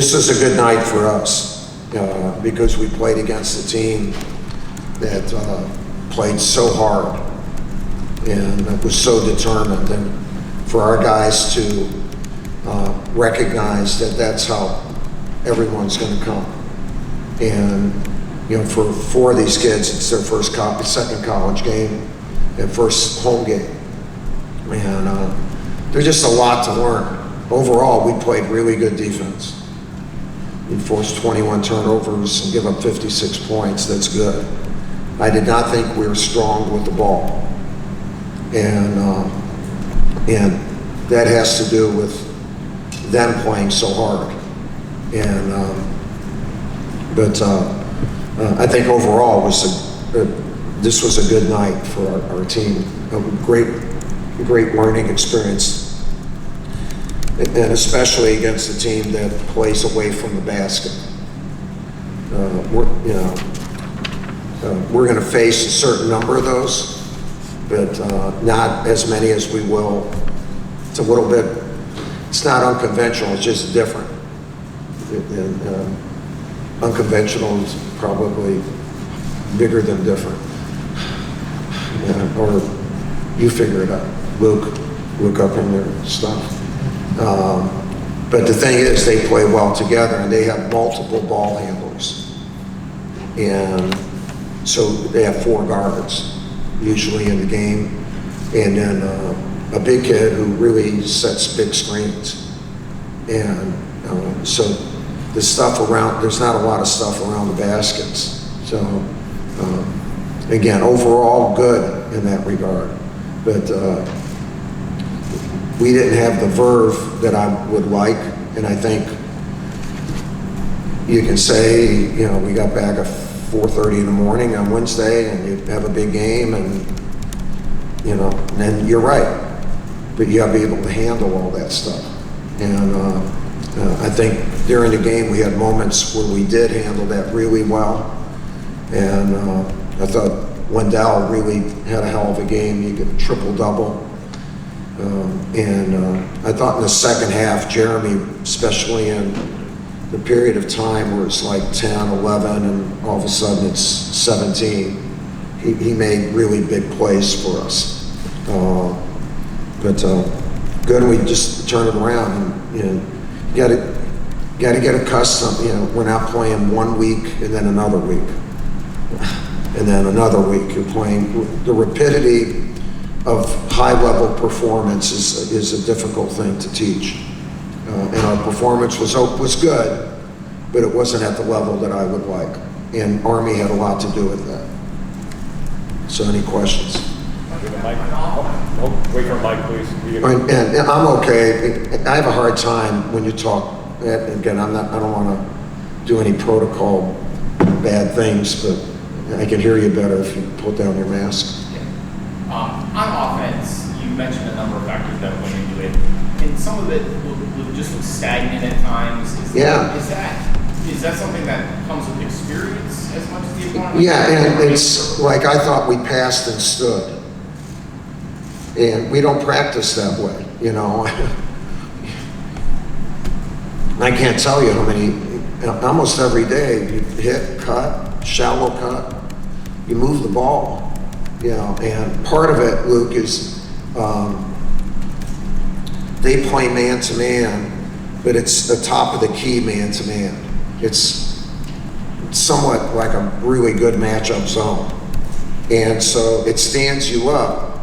this is a good night for us because we played against a team that played so hard and was so determined, and for our guys to recognize that that's how everyone's going to come. And for 4 of these kids, it's their second college game and first home game, and there's just a lot to learn. Overall, we played really good defense. We forced 21 turnovers and give up 56 points. That's good. I did not think we were strong with the ball, and that has to do with them playing so hard. And but I think overall this was a good night for our team. A great learning experience, and especially against a team that plays away from the basket. We're going to face a certain number of those, but not as many as we will. It's a little bit, it's not unconventional, it's just different. Unconventional is probably bigger than different. Or you figure it out. Look up in their stuff. But the thing is, they play well together, and they have multiple ball handlers. And so they have 4 guards usually in the game, and then a big kid who really sets big screens. And so the stuff around, there's not a lot of stuff around the baskets. So again, overall good in that regard. But we didn't have the verve that I would like, and I think you can say, we got back at 4:30 in the morning on Wednesday, and you have a big game, and then you're right, but you got to be able to handle all that stuff. And I think during the game we had moments where we did handle that really well, and I thought Wendell really had a hell of a game. He got a triple-double. And I thought in the second half, Jeremy, especially in the period of time where it's like 10, 11, and all of a sudden it's 17, he made really big plays for us. But good, we just turned it around. And you got to get accustomed. We're not playing 1 week and then another week, and then another week. You're playing. The rapidity of high-level performance is a difficult thing to teach. And our performance was good, but it wasn't at the level that I would like. And Army had a lot to do with that. So any questions? Wait for Mike, please. And I'm okay. I have a hard time when you talk. Again, I don't want to do any protocol bad things, but I can hear you better if you pull down your mask. On offense, you mentioned a number of factors that went into it, and some of it would just look stagnant at times. Is that something that comes with experience as much as the opponent? Yeah, and it's like I thought we passed and stood, and we don't practice that way. I can't tell you how many. Almost every day, you hit, cut, shallow cut, you move the ball. And part of it, Luke, is they play man-to-man, but it's the top of the key man-to-man. It's somewhat like a really good matchup zone. And so it stands you up,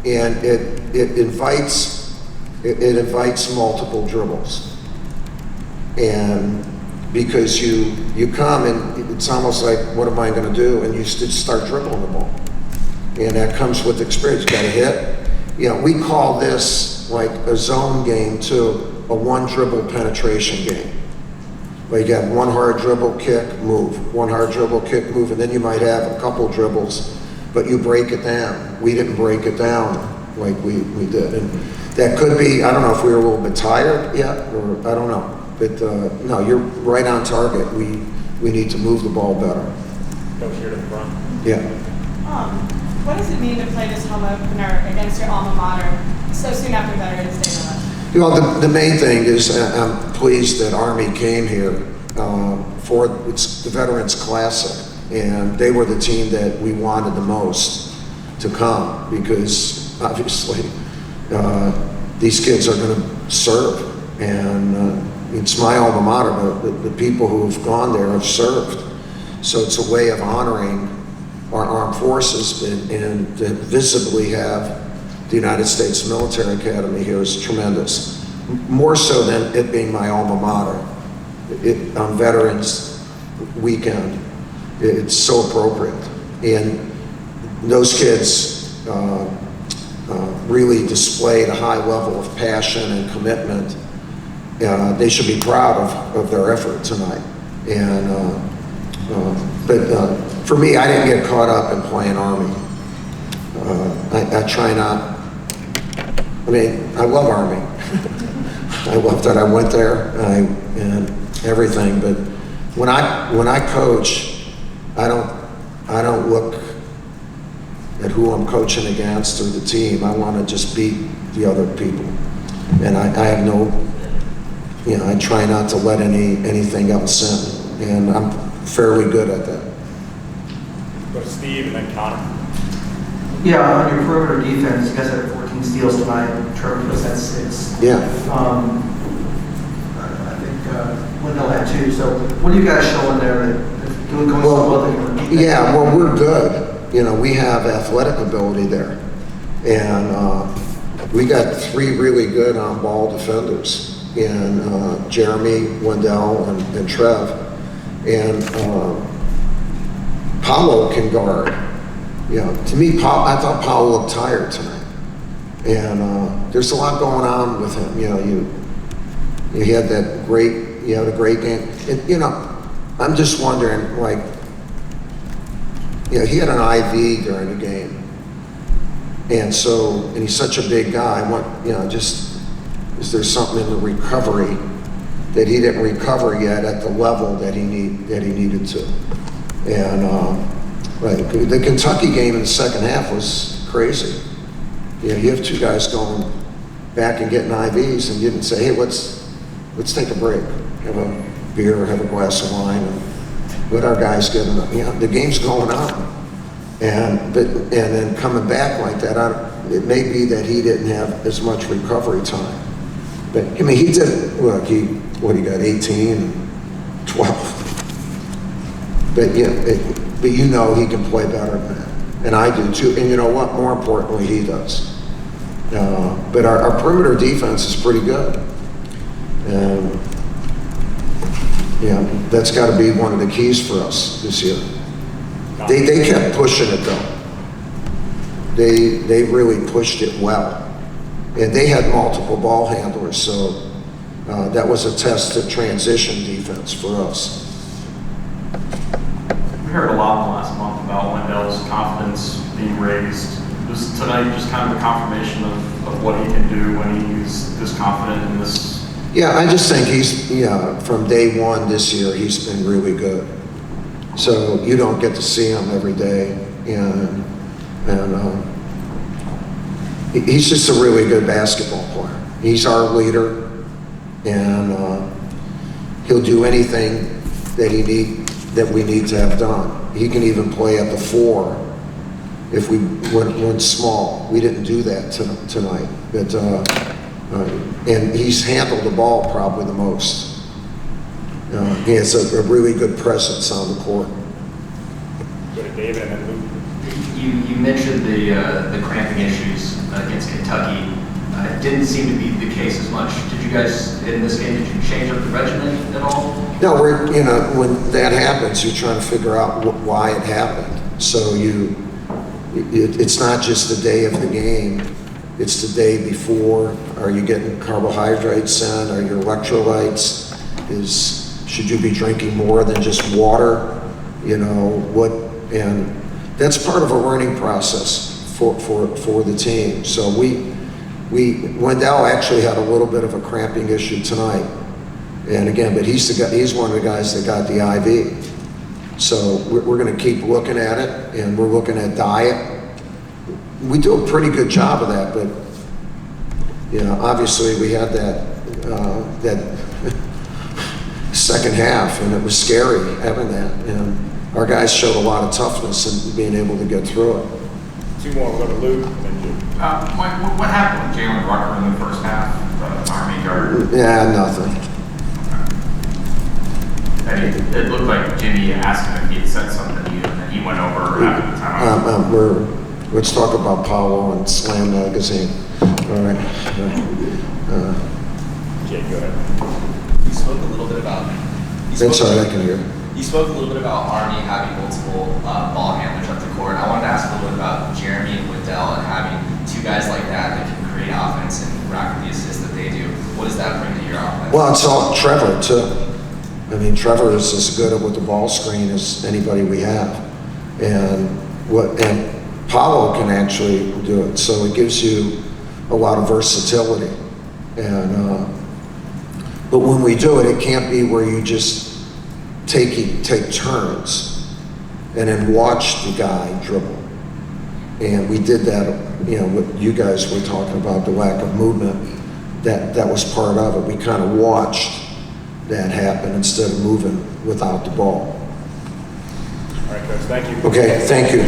and it invites multiple dribbles. And because you come, and it's almost like, what am I going to do? And you just start dribbling the ball. And that comes with experience. You got to hit. We call this like a zone game too, a 1 dribble penetration game. Where you got 1 hard dribble, kick, move, 1 hard dribble, kick, move, and then you might have a couple dribbles, but you break it down. We didn't break it down like we did. And that could be, I don't know if we were a little bit tired yet, or I don't know. But no, you're right on target. We need to move the ball better. Coach here to the front. Yeah. What does it mean to play this home opener against your alma mater so soon after Veterans Day? You know, the main thing is I'm pleased that Army came here for it's the Veterans Classic, and they were the team that we wanted the most to come because obviously these kids are going to serve, and it's my alma mater. The people who have gone there have served, so it's a way of honoring our armed forces, and to visibly have the United States Military Academy here is tremendous. More so than it being my alma mater. On Veterans Weekend, it's so appropriate. And those kids really displayed a high level of passion and commitment. They should be proud of their effort tonight. And but for me, I didn't get caught up in playing Army. I try not. I mean, I love Army. I love that I went there and everything. But when I coach, I don't look at who I'm coaching against or the team. I want to just beat the other people, and I have no. You know, I try not to let anything else in, and I'm fairly good at that. Go to Steve and then Connor. Yeah, on your perimeter defense, you guys had 14 steals tonight. Trevor was at 6. Yeah. I think Wendell had 2. So what are you guys showing there that going so well that you're going to keep that? Well, we're good. You know, we have athletic ability there, and we got 3 really good on-ball defenders in Jeremy, Wendell, and Trev, and Paulo can guard. You know, to me, I thought Paulo looked tired tonight, and there's a lot going on with him. You know, you had a great game, and you know, I'm just wondering, like, you know, he had an IV during the game, and he's such a big guy. Is there something in the recovery that he didn't recover yet at the level that he needed to? And right, the Kentucky game in the second half was crazy. You know, you have 2 guys going back and getting IVs, and you didn't say, "Hey, let's take a break, have a beer, have a glass of wine, and let our guys get enough." You know, the game's going on, and then coming back like that, it may be that he didn't have as much recovery time. But I mean, he did. Look, he got 18 and 12. But you know he can play better than that, and I do too. And you know what? More importantly, he does. But our perimeter defense is pretty good, and yeah, that's got to be one of the keys for us this year. They kept pushing it though. They really pushed it well. And they had multiple ball handlers, so that was a test of transition defense for us. We heard a lot in the last month about Wendell's confidence being raised. Was tonight just kind of a confirmation of what he can do when he's this confident in this? Yeah, I just think from day one this year, he's been really good. So you don't get to see him every day, and he's just a really good basketball player. He's our leader, and he'll do anything that we need to have done. He can even play at the 4 if we went small. We didn't do that tonight, but and he's handled the ball probably the most. He has a really good presence on the court. Go to David and then Luke. You mentioned the cramping issues against Kentucky. It didn't seem to be the case as much. Did you guys, in this game, did you change up the regimen at all? No, when that happens, you're trying to figure out why it happened. So it's not just the day of the game, it's the day before. Are you getting carbohydrates in? Are your electrolytes? Should you be drinking more than just water? And that's part of a learning process for the team. So Wendell actually had a little bit of a cramping issue tonight, and again, but he's one of the guys that got the IV. So we're going to keep looking at it, and we're looking at diet. We do a pretty good job of that, but You know, obviously, we had that second half, and it was scary having that. And our guys showed a lot of toughness in being able to get through it. Two more, we'll go to Luke, and then Jim. Mike, what happened with Jalen Rucker in the first half, the Army guard? Yeah, nothing. It looked like Jimmy asked him if he had said something to you, and then he went over after the timeout. Let's talk about Powell and Slam Magazine. All right. Yeah, go ahead. You spoke a little bit about. That's all right, I can hear. You spoke a little bit about Army having multiple ball handlers up the court. I wanted to ask a little bit about Jeremy and Waddell and having two guys like that can create offense and rack with the assists that they do. What does that bring to your offense? Well, it's all Trevor, too. I mean, Trevor is as good with the ball screen as anybody we have. And Paulo can actually do it. So it gives you a lot of versatility. And but when we do it, it can't be where you just take turns and then watch the guy dribble. And we did that, you know, what you guys were talking about, the lack of movement. That was part of it. We kind of watched that happen instead of moving without the ball. All right, Coach, thank you. Okay, thank you.